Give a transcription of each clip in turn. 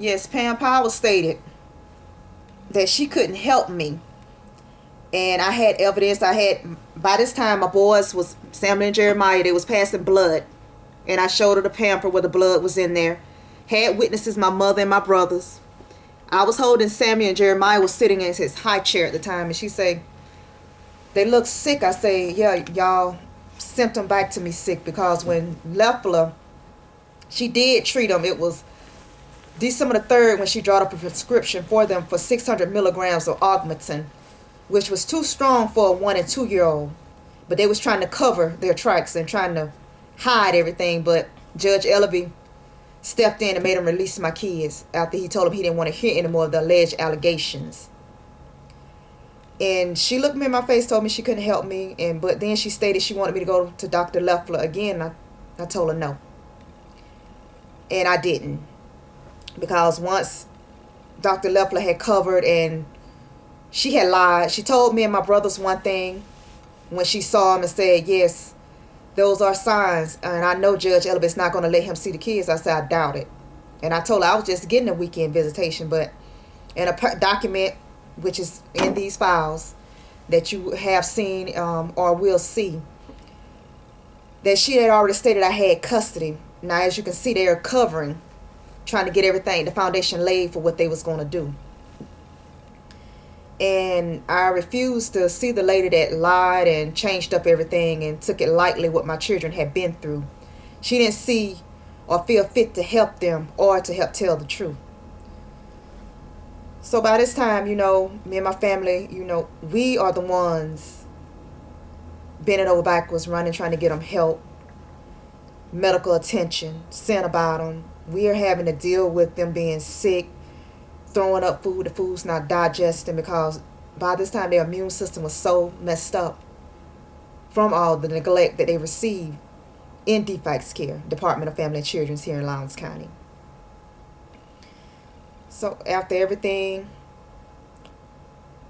Yes, Pam Powell stated that she couldn't help me. And I had evidence. By this time, my boys was, Samuel and Jeremiah, they was passing blood. And I showed her the pamper where the blood was in there. Had witnesses, my mother and my brothers. I was holding Samuel and Jeremiah was sitting in his high chair at the time. And she said, they look sick. I say, yeah, y'all sent them back to me sick. Because when Loeffler, she did treat them. It was December the 3rd when she drawed up a prescription for them for 600 milligrams of augmentin, which was too strong for a 1 and 2 year old. But they was trying to cover their tracks and trying to hide everything. But Judge Ellaby stepped in and made him release my kids after he told him he didn't want to hear any more of the alleged allegations. And she looked me in my face, told me she couldn't help me. But then she stated she wanted me to go to Dr. Loeffler again. I told her no. And I didn't. Because once Dr. Loeffler had covered and she had lied. She told me and my brothers one thing when she saw him and said, yes, those are signs. And I know Judge Ellaby's not going to let him see the kids. I said, I doubt it. And I told her I was just getting a weekend visitation. But in a document, which is in these files, that you have seen or will see, that she had already stated I had custody. Now, as you can see, they are covering, trying to get everything, the foundation laid for what they was going to do. And I refused to see the lady that lied and changed up everything and took it lightly what my children had been through. She didn't see or feel fit to help them or to help tell the truth. So by this time, me and my family, we are the ones bending over backwards, running, trying to get them help, medical attention, sent about them. We are having to deal with them being sick, throwing up food, the food's not digesting, because by this time their immune system was so messed up from all the neglect that they received in DFACS care, Department of Family and Children's here in Lowndes County. So after everything,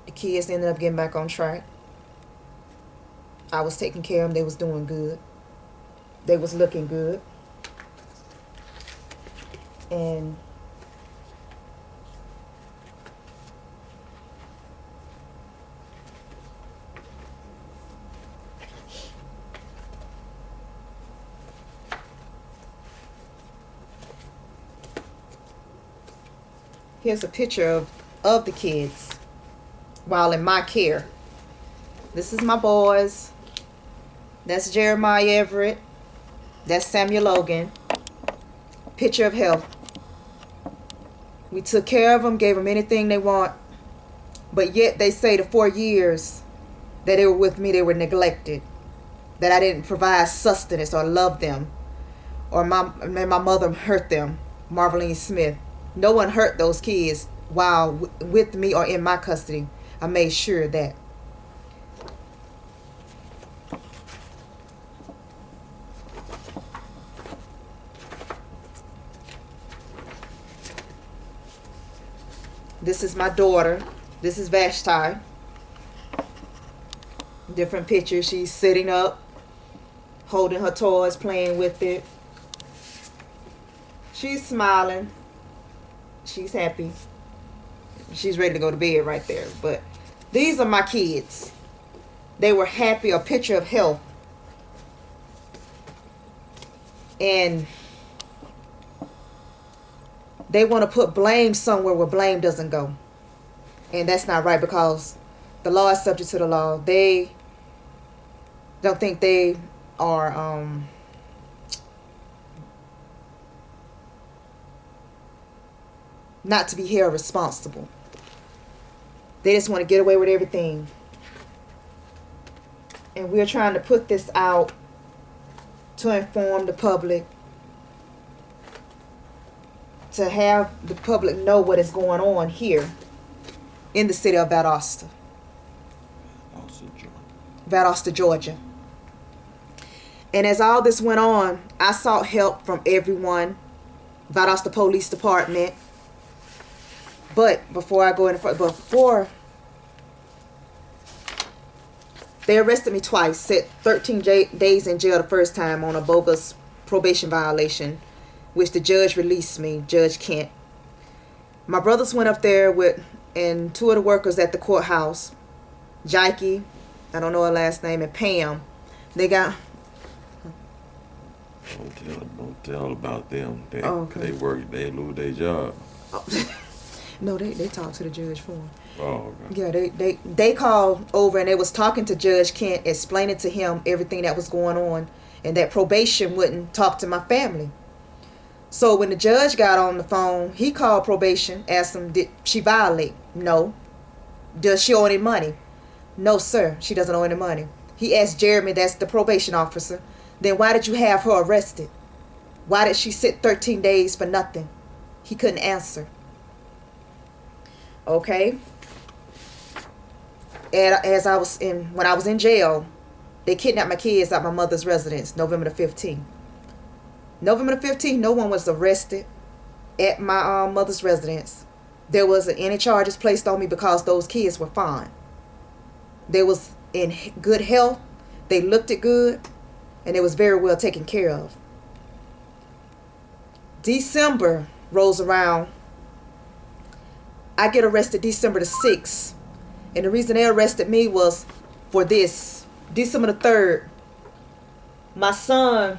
the kids ended up getting back on track. I was taking care of them. They was doing good. They was looking good. And here's a picture of the kids while in my care. This is my boys. That's Jeremiah Everett. That's Samuel Logan. Picture of health. We took care of them, gave them anything they want. But yet they say the 4 years that they were with me, they were neglected. That I didn't provide sustenance or love them. Or my mother hurt them, Marvalene Smith. No one hurt those kids while with me or in my custody. I made sure of that. This is my daughter. This is Vashti. Different pictures. She's sitting up, holding her toys, playing with it. She's smiling. She's happy. She's ready to go to bed right there. But these are my kids. They were happy. A picture of health. And they want to put blame somewhere where blame doesn't go. And that's not right, because the law is subject to the law. They don't think they are not to be held responsible. They just want to get away with everything. And we're trying to put this out to inform the public, to have the public know what is going on here in the city of Valdosta. Valdosta, Georgia. And as all this went on, I sought help from everyone, Valdosta Police Department. But before I go any further, they arrested me twice, set 13 days in jail the first time on a bogus probation violation, which the judge released me, Judge Kent. My brothers went up there and two of the workers at the courthouse, Jikey, I don't know her last name, and Pam. They got... Don't tell about them. Okay. They work, they lose their job. Oh. No, they talked to the judge for him. Oh, okay. Yeah, they called over and they was talking to Judge Kent, explaining to him everything that was going on, and that probation wouldn't talk to my family. So when the judge got on the phone, he called probation, asked him, did she violate? No. Does she owe any money? No, sir, she doesn't owe any money. He asked Jeremy, that's the probation officer, then why did you have her arrested? Why did she sit 13 days for nothing? He couldn't answer. Okay. And when I was in jail, they kidnapped my kids at my mother's residence, November the 15th. November the 15th, no one was arrested at my mother's residence. There wasn't any charges placed on me because those kids were fine. They was in good health. They looked it good, and it was very well taken care of. December rolls around. I get arrested December the 6th. And the reason they arrested me was for this. December the 3rd, my son,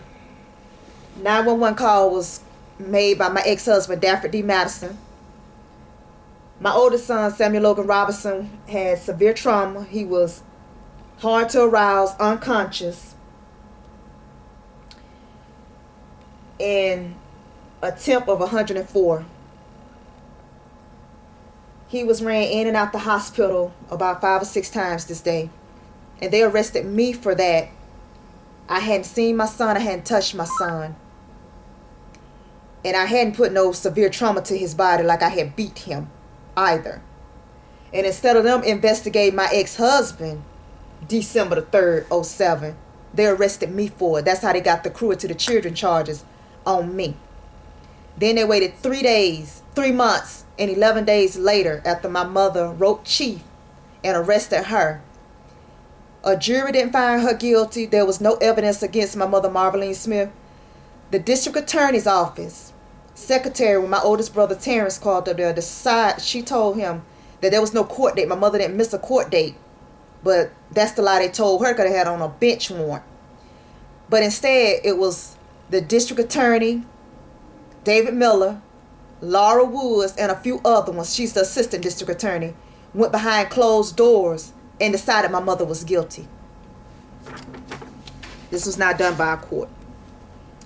911 call was made by my ex-husband, Dafford D.Madison. My oldest son, Samuel Logan Robinson, had severe trauma. He was hard to arouse, unconscious, and a temp of 104. He was ran in and out the hospital about 5 or 6 times this day. And they arrested me for that. I hadn't seen my son. I hadn't touched my son. And I hadn't put no severe trauma to his body like I had beat him either. And instead of them investigating my ex-husband, December the 3rd, 07, they arrested me for it. That's how they got the cruelty to the children charges on me. Then they waited 3 months, and 11 days later, after my mother wrote chief and arrested her. A jury didn't find her guilty. There was no evidence against my mother, Marvalene Smith. The district attorney's office secretary, when my oldest brother Terrence called up there, she told him that there was no court date. My mother didn't miss a court date. But that's the lie they told her, because they had on a bench warrant. But instead, it was the district attorney, David Miller, Laura Woods, and a few other ones. She's the assistant district attorney. Went behind closed doors and decided my mother was guilty. This was not done by a court.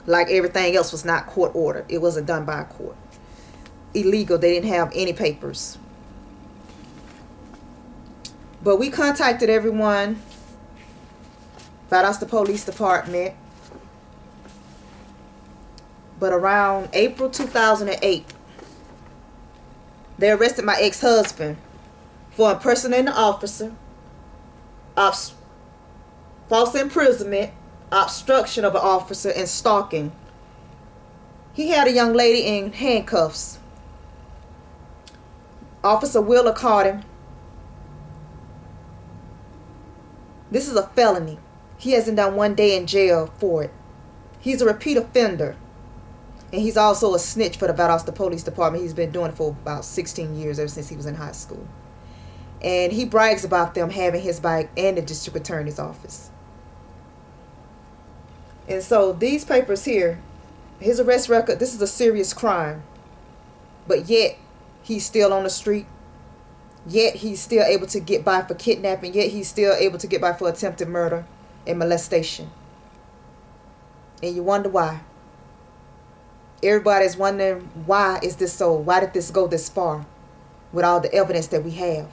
Like everything else was not court ordered. It wasn't done by a court. Illegal. They didn't have any papers. But we contacted everyone. Valdosta Police Department. But around April 2008, they arrested my ex-husband for impersonating an officer, false imprisonment, obstruction of an officer, and stalking. He had a young lady in handcuffs. Officer Wheeler caught him. This is a felony. He hasn't done 1 day in jail for it. He's a repeat offender. And he's also a snitch for the Valdosta Police Department. He's been doing it for about 16 years, ever since he was in high school. And he brags about them having his bike and the district attorney's office. And so these papers here, his arrest record, this is a serious crime. But yet, he's still on the street. Yet, he's still able to get by for kidnapping. Yet, he's still able to get by for attempted murder and molestation. And you wonder why. Everybody's wondering, why is this so? Why did this go this far with all the evidence that we have?